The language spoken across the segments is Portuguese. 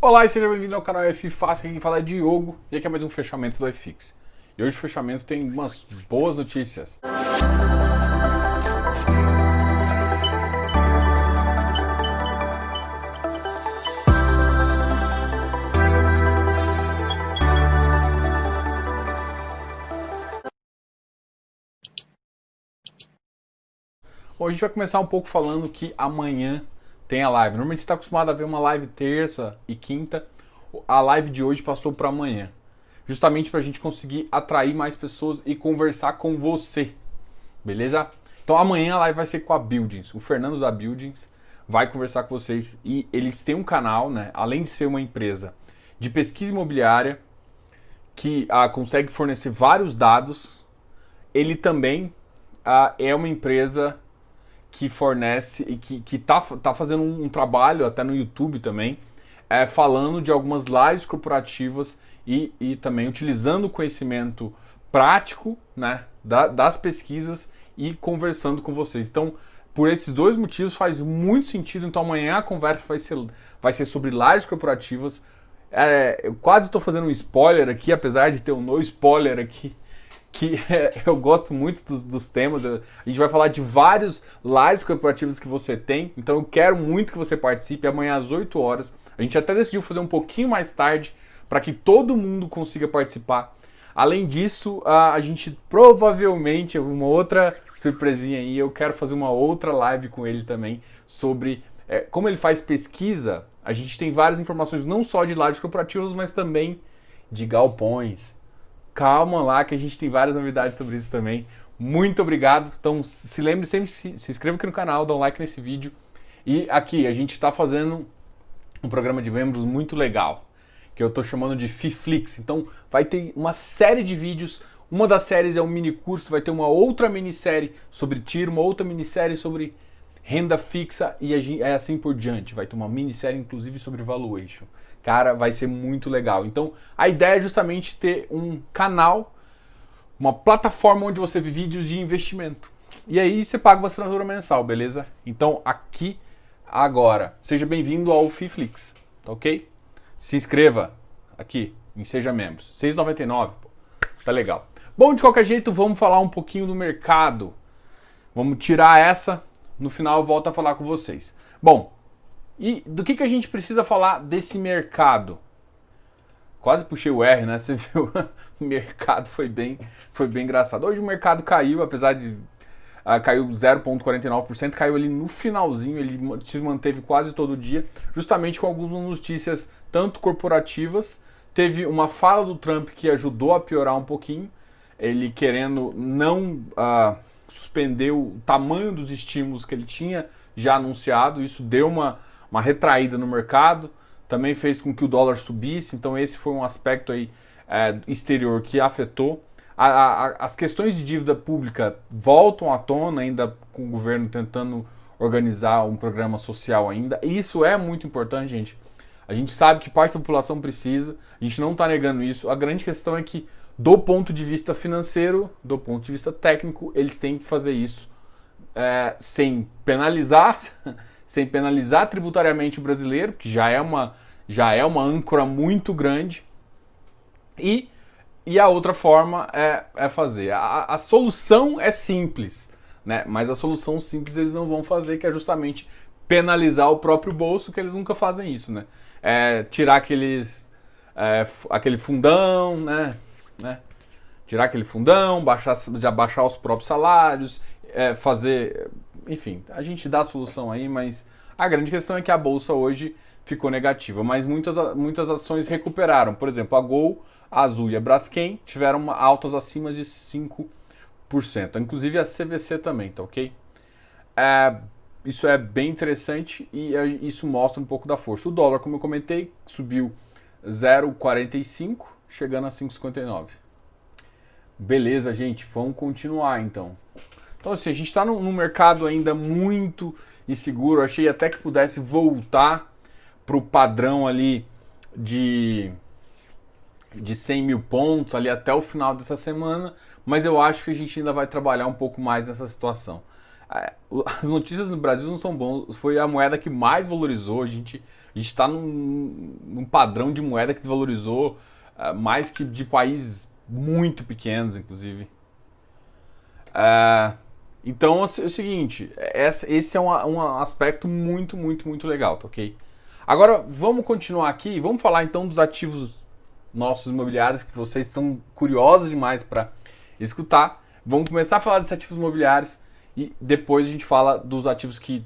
Olá e seja bem-vindo ao canal F Fácil, aqui quem fala é Diogo e aqui é mais um fechamento do iFix. E hoje o fechamento tem umas boas notícias. Hoje a gente vai começar um pouco falando que amanhã tem a live. Normalmente você está acostumado a ver uma live terça e quinta, a live de hoje passou para amanhã. Justamente para a gente conseguir atrair mais pessoas e conversar com você, beleza? Então amanhã a live vai ser com a Buildings. O Fernando da Buildings vai conversar com vocês e eles têm um canal, né? Além de ser uma empresa de pesquisa imobiliária que consegue fornecer vários dados, ele também é uma empresa que fornece e que tá fazendo um trabalho até no YouTube também, falando de algumas lives corporativas e também utilizando o conhecimento prático, né, das pesquisas e conversando com vocês. Então, por esses dois motivos faz muito sentido. Então amanhã a conversa vai ser sobre lives corporativas. Eu quase estou fazendo um spoiler aqui, apesar de ter um no spoiler aqui, que eu gosto muito dos temas. A gente vai falar de vários lives corporativos que você tem, então eu quero muito que você participe amanhã às 8 horas. A gente até decidiu fazer um pouquinho mais tarde para que todo mundo consiga participar. Além disso, a gente provavelmente, uma outra surpresinha aí, eu quero fazer uma outra live com ele também sobre como ele faz pesquisa. A gente tem várias informações não só de lives corporativas, mas também de galpões. Calma lá que a gente tem várias novidades sobre isso também. Muito obrigado. Então se lembre sempre, se inscreva aqui no canal, dá um like nesse vídeo. E aqui a gente está fazendo um programa de membros muito legal, que eu estou chamando de FIFLIX. Então vai ter uma série de vídeos. Uma das séries é um mini curso, vai ter uma outra minissérie sobre tiro, uma outra minissérie sobre renda fixa e assim por diante. Vai ter uma minissérie inclusive sobre valuation. Cara, vai ser muito legal. Então, a ideia é justamente ter um canal, uma plataforma onde você vê vídeos de investimento. E aí você paga uma assinatura mensal, beleza? Então, aqui, agora, seja bem-vindo ao FIFLIX, tá ok? Se inscreva aqui em Seja Membros. R$ 6,99, pô. Tá legal. Bom, de qualquer jeito, vamos falar um pouquinho do mercado. Vamos tirar essa, no final eu volto a falar com vocês. Bom, e do que a gente precisa falar desse mercado? Quase puxei o R, né? Você viu? O mercado foi bem engraçado. Hoje o mercado caiu, apesar de caiu 0,49%, caiu ali no finalzinho, ele se manteve quase todo dia, justamente com algumas notícias tanto corporativas. Teve uma fala do Trump que ajudou a piorar um pouquinho, ele querendo não suspender o tamanho dos estímulos que ele tinha já anunciado. Isso deu uma retraída no mercado, também fez com que o dólar subisse, então esse foi um aspecto aí exterior que afetou. As questões de dívida pública voltam à tona, ainda com o governo tentando organizar um programa social ainda. E isso é muito importante, gente. A gente sabe que parte da população precisa, a gente não está negando isso. A grande questão é que, do ponto de vista financeiro, do ponto de vista técnico, eles têm que fazer isso sem penalizar tributariamente o brasileiro, que já é uma âncora muito grande, e a outra forma é fazer. A solução é simples, né? Mas a solução simples eles não vão fazer, que é justamente penalizar o próprio bolso, que eles nunca fazem isso, né? Tirar aquele fundão, né? Tirar aquele fundão, baixar os próprios salários, fazer... Enfim, a gente dá a solução aí, mas a grande questão é que a bolsa hoje ficou negativa, mas muitas ações recuperaram. Por exemplo, a Gol, a Azul e a Braskem tiveram altas acima de 5%. Inclusive a CVC também, tá ok? Isso é bem interessante e isso mostra um pouco da força. O dólar, como eu comentei, subiu 0,45, chegando a 5,59. Beleza, gente, vamos continuar então. Então assim, a gente está num mercado ainda muito inseguro. Eu achei até que pudesse voltar para o padrão ali de 100 mil pontos ali até o final dessa semana, mas eu acho que a gente ainda vai trabalhar um pouco mais nessa situação. As notícias no Brasil não são boas, foi a moeda que mais valorizou, a gente está num padrão de moeda que desvalorizou mais que de países muito pequenos, inclusive. Então é o seguinte, esse é um aspecto muito, muito, muito legal, tá ok? Agora vamos continuar aqui, vamos falar então dos ativos nossos imobiliários que vocês estão curiosos demais para escutar. Vamos começar a falar desses ativos imobiliários e depois a gente fala dos ativos que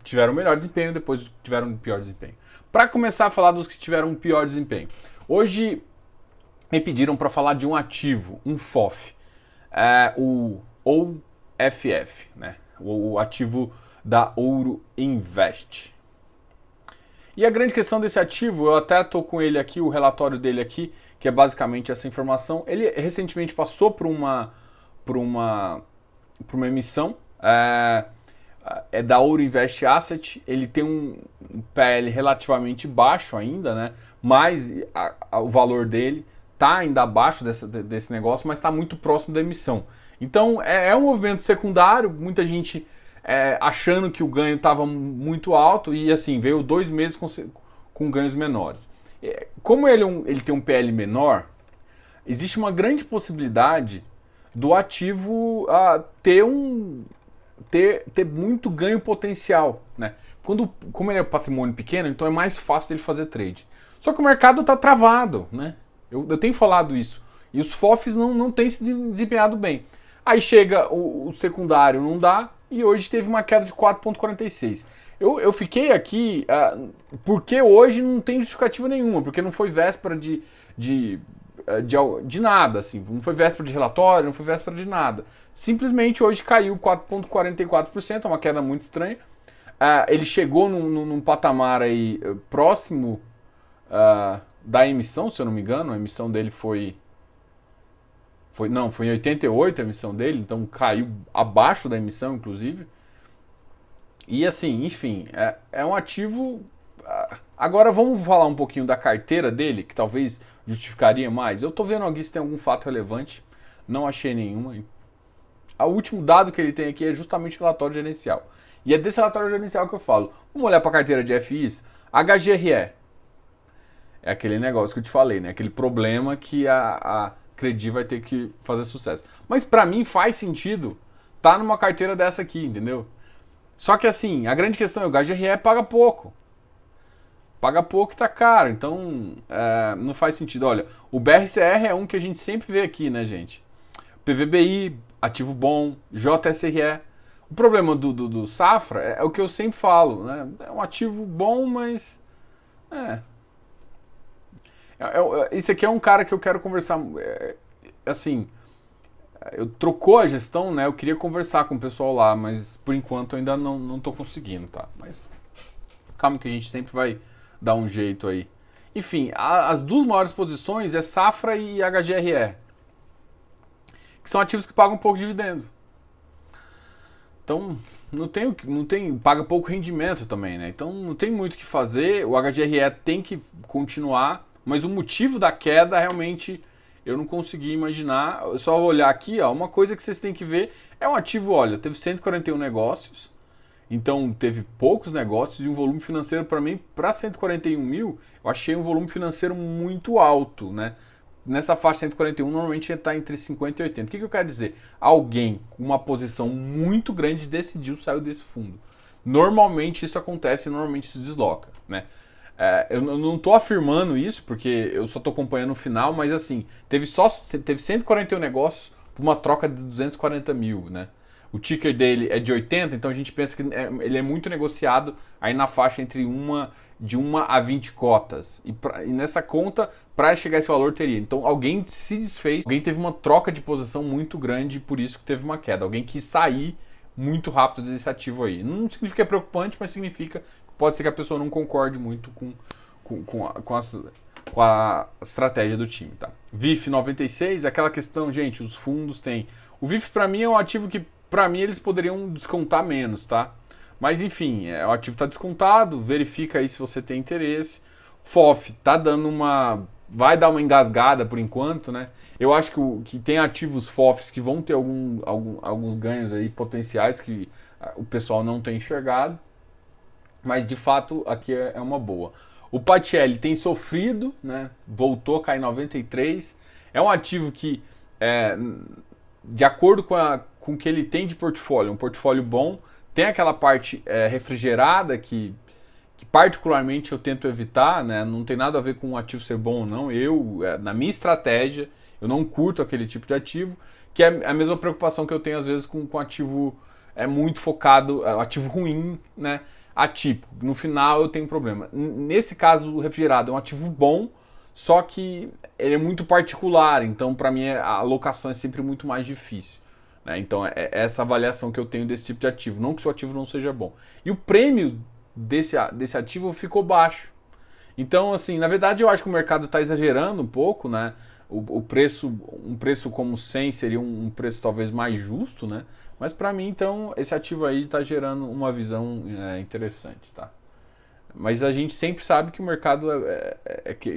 tiveram melhor desempenho e depois tiveram pior desempenho. Para começar a falar dos que tiveram pior desempenho, hoje me pediram para falar de um ativo, um FOF, o OFF, né? O ativo da Ouro Invest. E a grande questão desse ativo, eu até estou com ele aqui, o relatório dele aqui, que é basicamente essa informação. Ele recentemente passou por uma emissão, é da Ouro Invest Asset. Ele tem um PL relativamente baixo ainda, né? Mas o valor dele está ainda abaixo desse negócio, mas está muito próximo da emissão. Então é um movimento secundário, muita gente achando que o ganho estava muito alto e assim, veio 2 meses com ganhos menores. Como ele tem um PL menor, existe uma grande possibilidade do ativo ter muito ganho potencial, né? Como ele é patrimônio pequeno, então é mais fácil dele fazer trade. Só que o mercado está travado, né? Eu tenho falado isso. E os FOFs não têm se desempenhado bem. Aí chega o secundário, não dá, e hoje teve uma queda de 4,46. Eu fiquei aqui porque hoje não tem justificativa nenhuma, porque não foi véspera de nada, assim, não foi véspera de relatório, não foi véspera de nada. Simplesmente hoje caiu 4,44%, é uma queda muito estranha. Ele chegou num patamar aí próximo da emissão, se eu não me engano, a emissão dele foi em 88 a emissão dele, então caiu abaixo da emissão, inclusive. E assim, enfim, é um ativo. Agora vamos falar um pouquinho da carteira dele, que talvez justificaria mais. Eu tô vendo aqui se tem algum fato relevante, não achei nenhuma. O último dado que ele tem aqui é justamente o relatório gerencial. E é desse relatório gerencial que eu falo. Vamos olhar para a carteira de FIs. HGRE. É aquele negócio que eu te falei, né? Aquele problema que a Credi vai ter que fazer sucesso. Mas para mim faz sentido tá numa carteira dessa aqui, entendeu? Só que assim, a grande questão é o HGRE paga pouco. Paga pouco e tá caro, então não faz sentido. Olha, o BRCR é um que a gente sempre vê aqui, né, gente? PVBI, ativo bom, JSRE. O problema do Safra é o que eu sempre falo, né? É um ativo bom, mas... Esse aqui é um cara que eu quero conversar, assim, eu trocou a gestão, né? Eu queria conversar com o pessoal lá, mas por enquanto ainda não tô conseguindo, tá? Mas calma que a gente sempre vai dar um jeito aí. Enfim, as duas maiores posições é Safra e HGRE, que são ativos que pagam pouco dividendo. Então, não tem, paga pouco rendimento também, né? Então não tem muito o que fazer, o HGRE tem que continuar, mas o motivo da queda realmente eu não consegui imaginar. Eu só olhar aqui, ó, uma coisa que vocês têm que ver é um ativo, olha, teve 141 negócios, então teve poucos negócios e um volume financeiro para mim, para 141 mil, eu achei um volume financeiro muito alto, né? Nessa faixa 141 normalmente está entre 50 e 80. O que eu quero dizer? Alguém com uma posição muito grande decidiu sair desse fundo. Normalmente isso acontece, normalmente se desloca, né? Eu não estou afirmando isso, porque eu só estou acompanhando o final, mas assim, teve 141 negócios por uma troca de 240 mil, né? O ticker dele é de 80, então a gente pensa que ele é muito negociado aí na faixa de 1 a 20 cotas. E nessa conta, para chegar a esse valor, teria. Então alguém se desfez, alguém teve uma troca de posição muito grande, por isso que teve uma queda. Alguém quis sair muito rápido desse ativo aí. Não significa que é preocupante, mas significa que pode ser que a pessoa não concorde muito com a estratégia do time, tá? VIF 96, aquela questão, gente, os fundos têm... O VIF para mim é um ativo que, para mim, eles poderiam descontar menos, tá? Mas enfim, o ativo está descontado, verifica aí se você tem interesse. FOF tá dando vai dar uma engasgada por enquanto, né? Eu acho que tem ativos FOFs que vão ter alguns ganhos aí potenciais que o pessoal não tem enxergado. Mas de fato aqui é uma boa. O Patielli tem sofrido, né? Voltou a cair 93. É um ativo que, de acordo com o que ele tem de portfólio, um portfólio bom, tem aquela parte refrigerada que particularmente eu tento evitar, né? Não tem nada a ver com o ativo ser bom ou não. Na minha estratégia, eu não curto aquele tipo de ativo, que é a mesma preocupação que eu tenho às vezes com ativo muito focado, ativo ruim, né? Atípico. No final eu tenho um problema. Nesse caso, o refrigerado é um ativo bom, só que ele é muito particular, então para mim a alocação é sempre muito mais difícil. Né? Então é essa avaliação que eu tenho desse tipo de ativo. Não que o seu ativo não seja bom. E o prêmio desse ativo ficou baixo. Então, assim, na verdade eu acho que o mercado está exagerando um pouco, né? Um preço como 100 seria um preço talvez mais justo, né? Mas para mim, então, esse ativo aí está gerando uma visão interessante, tá? Mas a gente sempre sabe que o mercado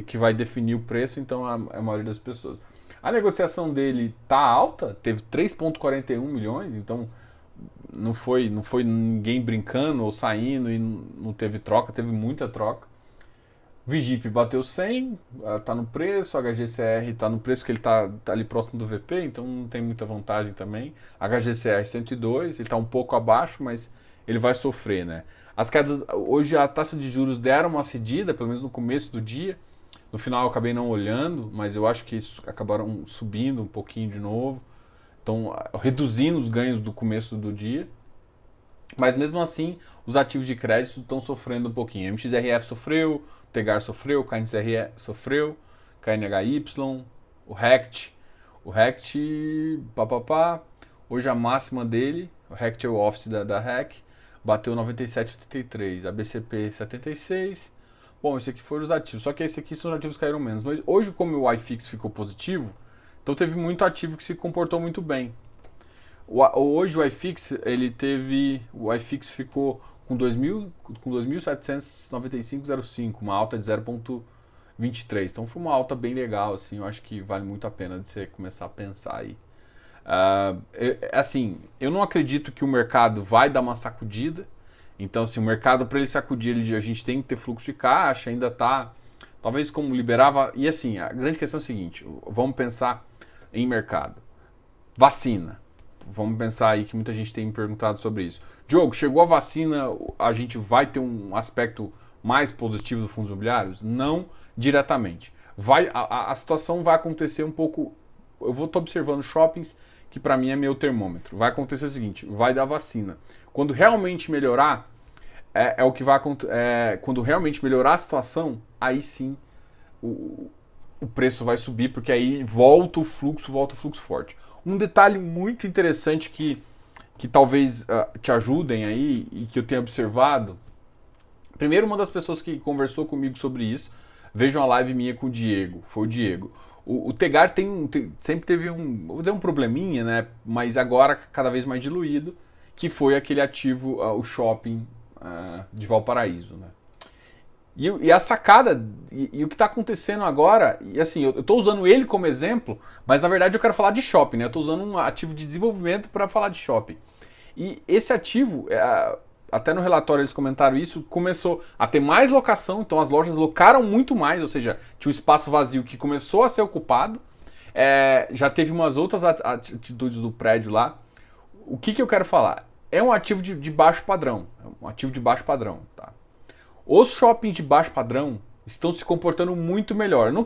que vai definir o preço, então a maioria das pessoas. A negociação dele tá alta, teve 3,41 milhões, então não foi ninguém brincando ou saindo e não teve troca, teve muita troca. Vigip bateu 100, tá no preço, HGCR tá no preço que ele tá ali próximo do VP, então não tem muita vantagem também. HGCR 102, ele tá um pouco abaixo, mas ele vai sofrer, né? As quedas, hoje a taxa de juros deram uma cedida, pelo menos no começo do dia. No final eu acabei não olhando, mas eu acho que isso acabaram subindo um pouquinho de novo. Então, reduzindo os ganhos do começo do dia. Mas mesmo assim, os ativos de crédito estão sofrendo um pouquinho. MXRF sofreu, o Tegar sofreu, o KNCRE sofreu, KNHY, o RECT. O RECT, hoje a máxima dele, o RECT é o office da REC, bateu 97,83, a BCP 76. Bom, esse aqui foram os ativos, só que esse aqui são os ativos que caíram menos. Mas hoje, como o iFix ficou positivo, então teve muito ativo que se comportou muito bem. Hoje o iFix, o iFix ficou com 2.795,05, uma alta de 0,23. Então foi uma alta bem legal, assim, eu acho que vale muito a pena de você começar a pensar aí. Assim, eu não acredito que o mercado vai dar uma sacudida. Então, assim, o mercado, para ele sacudir, a gente tem que ter fluxo de caixa, ainda tá, talvez como liberava. E assim, a grande questão é o seguinte, vamos pensar em mercado. Vacina. Vamos pensar aí que muita gente tem me perguntado sobre isso. Diogo, chegou a vacina, a gente vai ter um aspecto mais positivo dos fundos imobiliários? Não diretamente. A situação vai acontecer um pouco. Eu vou estar observando shoppings, que para mim é meu termômetro. Vai acontecer o seguinte: vai dar vacina. Quando realmente melhorar, o que vai acontecer. Quando realmente melhorar a situação, aí sim o preço vai subir, porque aí volta o fluxo forte. Um detalhe muito interessante que talvez te ajudem aí e que eu tenho observado. Primeiro, uma das pessoas que conversou comigo sobre isso, vejam a live minha com o Diego, foi o Diego. O Tegar sempre teve um probleminha, né? Mas agora cada vez mais diluído, que foi aquele ativo, o shopping de Valparaíso, né? E a sacada, e o que está acontecendo agora, e assim, eu estou usando ele como exemplo, mas na verdade eu quero falar de shopping, né? Eu estou usando um ativo de desenvolvimento para falar de shopping. E esse ativo, até no relatório eles comentaram isso, começou a ter mais locação, então as lojas locaram muito mais, ou seja, tinha um espaço vazio que começou a ser ocupado, já teve umas outras atitudes do prédio lá. O que eu quero falar? É um ativo de baixo padrão, tá? Os shoppings de baixo padrão estão se comportando muito melhor. Eu não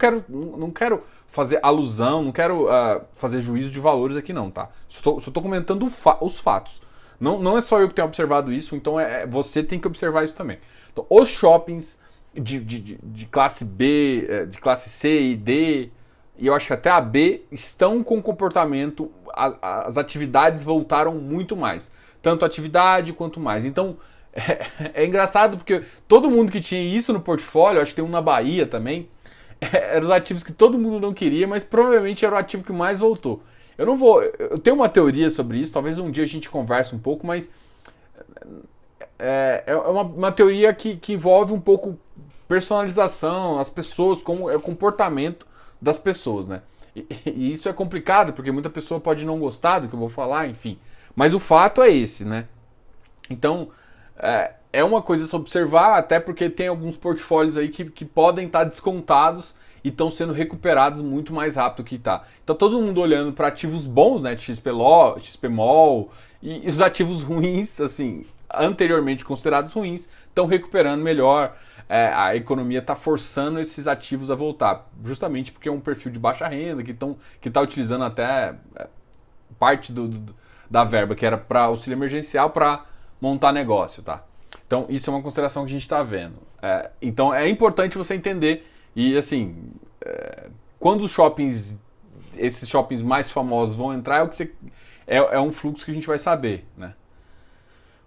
quero fazer alusão, não quero fazer juízo de valores aqui não, tá? Só estou comentando os fatos. Não é só eu que tenho observado isso, então você tem que observar isso também. Então, os shoppings de classe B, de classe C e D, e eu acho que até a B, estão com comportamento, as atividades voltaram muito mais. Tanto atividade quanto mais. Então, é engraçado porque todo mundo que tinha isso no portfólio, acho que tem um na Bahia também, eram os ativos que todo mundo não queria, mas provavelmente era o ativo que mais voltou. Eu tenho uma teoria sobre isso, talvez um dia a gente converse um pouco, mas é uma teoria que envolve um pouco personalização, as pessoas, como é o comportamento das pessoas, né? E isso é complicado, porque muita pessoa pode não gostar do que eu vou falar, enfim. Mas o fato é esse, né? Então, é uma coisa a se observar, até porque tem alguns portfólios aí que podem estar descontados e estão sendo recuperados muito mais rápido que está. Então todo mundo olhando para ativos bons, né, XPMOL e os ativos ruins, assim, anteriormente considerados ruins, estão recuperando melhor. A economia está forçando esses ativos a voltar, justamente porque é um perfil de baixa renda que está utilizando até parte da verba que era para auxílio emergencial para montar negócio, tá? Então, isso é uma consideração que a gente está vendo. Então, é importante você entender. E, assim, quando os shoppings, esses shoppings mais famosos vão entrar, é um fluxo que a gente vai saber, né?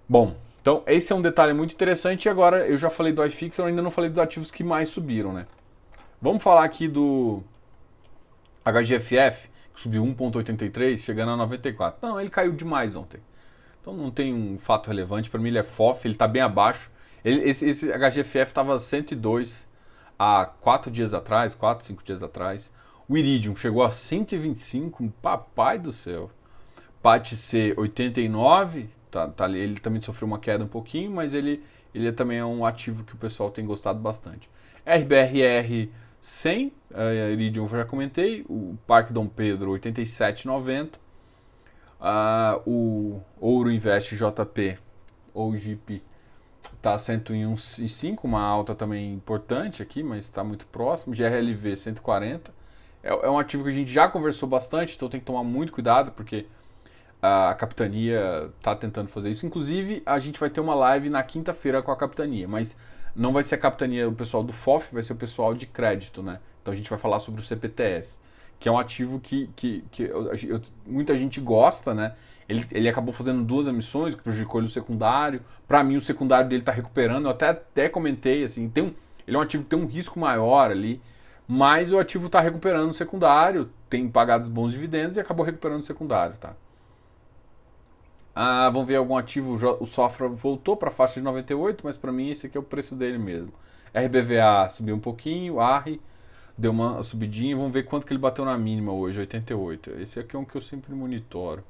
Bom, então, esse é um detalhe muito interessante. E agora, eu já falei do iFix, eu ainda não falei dos ativos que mais subiram, né? Vamos falar aqui do HGFF, que subiu 1,83, chegando a 94. Não, ele caiu demais ontem. Então não tem um fato relevante. Para mim ele é FOF, ele está bem abaixo. Esse HGFF estava 102 há 4 dias atrás, 4, 5 dias atrás. O Iridium chegou a 125, papai do céu. PATC 89, ele também sofreu uma queda um pouquinho, mas ele também é um ativo que o pessoal tem gostado bastante. RBRR 100, Iridium eu já comentei, o Parque Dom Pedro 87,90. O Ouro Invest JP ou JIP está 101,5, uma alta também importante aqui, mas está muito próximo. GRLV 140 é um ativo que a gente já conversou bastante, então tem que tomar muito cuidado porque a capitania está tentando fazer isso. Inclusive a gente vai ter uma live na quinta-feira com a capitania, mas não vai ser a capitania, o pessoal do FOF, vai ser o pessoal de crédito, né? Então a gente vai falar sobre o CPTS, que é um ativo que muita gente gosta, né? Ele acabou fazendo 2 emissões, que prejudicou ele o secundário. Para mim, o secundário dele está recuperando. Eu até comentei, assim, ele é um ativo que tem um risco maior ali, mas o ativo está recuperando o secundário, tem pagado bons dividendos e acabou recuperando o secundário, tá? Vamos ver algum ativo, o Sofra voltou para a faixa de 98, mas para mim esse aqui é o preço dele mesmo. RBVA subiu um pouquinho, ARRI deu uma subidinha, vamos ver quanto que ele bateu na mínima hoje, 88. Esse aqui é um que eu sempre monitoro.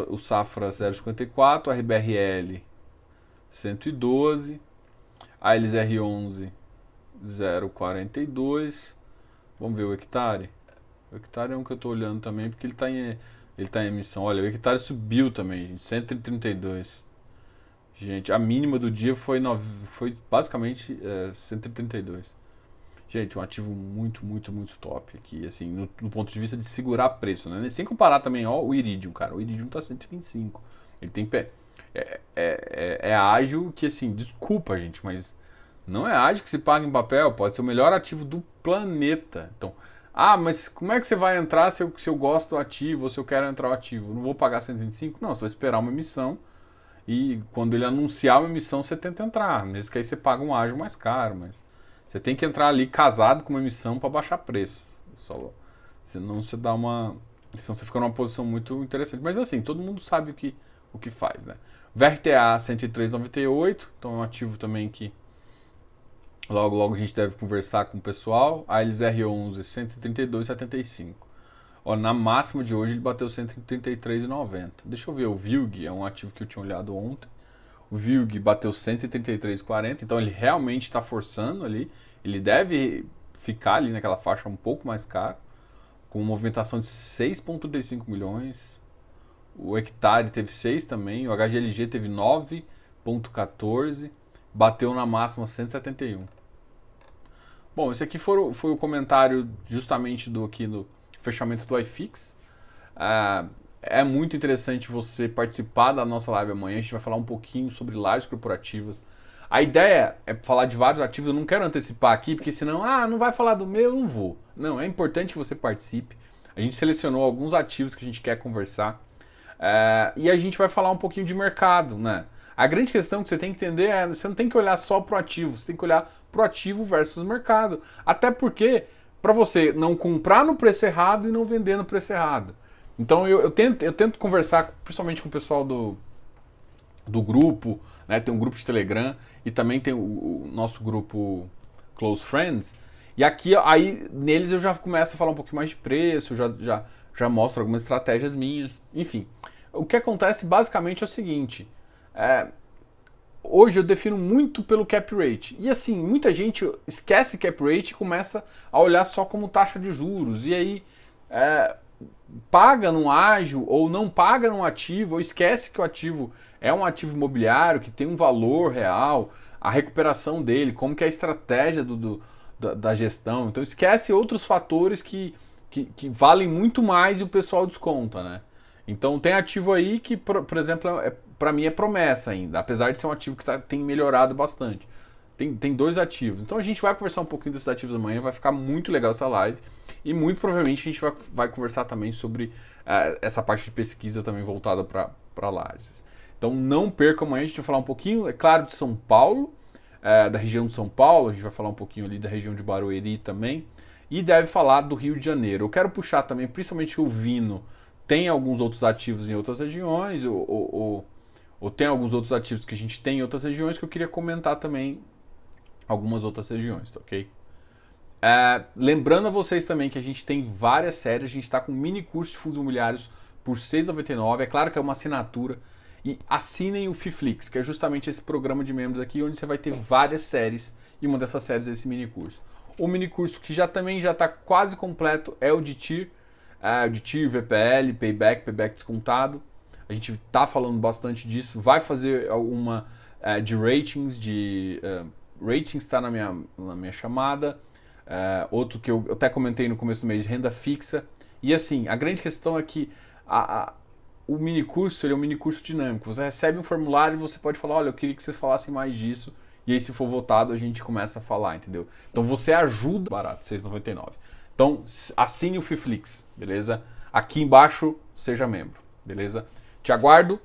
O Safra 0,54, RBRL 112, ALS R11 0,42. Vamos ver o hectare. O hectare é um que eu estou olhando também, porque ele está em emissão. Olha, o hectare subiu também, gente, 132. Gente, a mínima do dia foi basicamente 132. Gente, um ativo muito, muito, muito top aqui, assim, no ponto de vista de segurar preço, né? Sem comparar também, ó, o Iridium, cara. O Iridium tá 125. Ele tem pé. É ágil que, assim, desculpa, gente, mas não é ágil que se paga em papel. Pode ser o melhor ativo do planeta. Então, mas como é que você vai entrar se eu gosto do ativo ou se eu quero entrar no ativo? Eu não vou pagar 125? Não, você vai esperar uma emissão e quando ele anunciar uma emissão, você tenta entrar. Mesmo que aí você paga um ágio mais caro, mas você tem que entrar ali casado com uma emissão para baixar preço. Senão você dá uma. Senão você fica numa posição muito interessante. Mas assim, todo mundo sabe o que faz, né? VRTA 103,98, então é um ativo também que logo a gente deve conversar com o pessoal. A ALS R11 132,75. Ó, na máxima de hoje ele bateu 133,90. Deixa eu ver, o VILG é um ativo que eu tinha olhado ontem. O VILG bateu 133,40, então ele realmente está forçando ali. Ele deve ficar ali naquela faixa um pouco mais caro, com uma movimentação de 6,35 milhões. O hectare teve 6 também, o HGLG teve 9,14, bateu na máxima 171. Bom, esse aqui foi o comentário justamente do fechamento do iFix. É muito interessante você participar da nossa live amanhã. A gente vai falar um pouquinho sobre lajes corporativas. A ideia é falar de vários ativos. Eu não quero antecipar aqui, porque senão, não vai falar do meu, eu não vou. Não, é importante que você participe. A gente selecionou alguns ativos que a gente quer conversar. E a gente vai falar um pouquinho de mercado, né? A grande questão que você tem que entender é você não tem que olhar só pro ativo, você tem que olhar pro ativo versus mercado. Até porque, para você não comprar no preço errado e não vender no preço errado. Então eu tento conversar principalmente com o pessoal do grupo, né? Tem um grupo de Telegram e também tem o nosso grupo Close Friends. E aqui, aí neles eu já começo a falar um pouquinho mais de preço, já mostro algumas estratégias minhas. Enfim, o que acontece basicamente é o seguinte: hoje eu defino muito pelo cap rate. E assim, muita gente esquece cap rate e começa a olhar só como taxa de juros. E aí paga num ágio ou não paga num ativo, ou esquece que o ativo é um ativo imobiliário, que tem um valor real, a recuperação dele, como que é a estratégia da gestão. Então esquece outros fatores que valem muito mais e o pessoal desconta, né? Então tem ativo aí que, por exemplo, para mim é promessa ainda, apesar de ser um ativo que tem melhorado bastante. Tem dois ativos. Então a gente vai conversar um pouquinho desses ativos amanhã, vai ficar muito legal essa live. E muito provavelmente a gente vai conversar também sobre essa parte de pesquisa também voltada para Lages. Então não perca amanhã, a gente vai falar um pouquinho, é claro, de São Paulo, da região de São Paulo, a gente vai falar um pouquinho ali da região de Barueri também, e deve falar do Rio de Janeiro. Eu quero puxar também, principalmente o Vino, tem alguns outros ativos em outras regiões, ou tem alguns outros ativos que a gente tem em outras regiões que eu queria comentar também algumas outras regiões, tá ok? Lembrando a vocês também que a gente tem várias séries, a gente está com um mini curso de fundos imobiliários por R$ 6,99, é claro que é uma assinatura, e assinem o FIFLIX, que é justamente esse programa de membros aqui, onde você vai ter várias séries, e uma dessas séries é esse mini curso. O mini curso que também já está quase completo é o de TIR, VPL, Payback descontado. A gente está falando bastante disso, vai fazer uma de ratings, ratings está na minha chamada, outro que eu até comentei no começo do mês, de renda fixa. E assim, a grande questão é que o mini curso, ele é um mini curso dinâmico. Você recebe um formulário e você pode falar, olha, eu queria que vocês falassem mais disso. E aí, se for votado, a gente começa a falar, entendeu? Então você ajuda, barato, R$ 6,99. Então assine o FIFLIX, beleza? Aqui embaixo, seja membro, beleza? Te aguardo.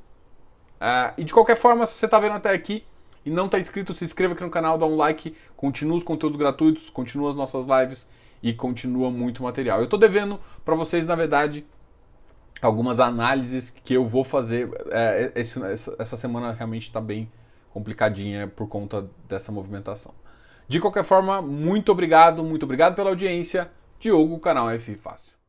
E de qualquer forma, se você está vendo até aqui e não está inscrito, se inscreva aqui no canal, dá um like, continua os conteúdos gratuitos, continua as nossas lives e continua muito material. Eu estou devendo para vocês, na verdade, algumas análises que eu vou fazer. Essa semana realmente está bem complicadinha por conta dessa movimentação. De qualquer forma, muito obrigado pela audiência. Diogo, canal F Fácil.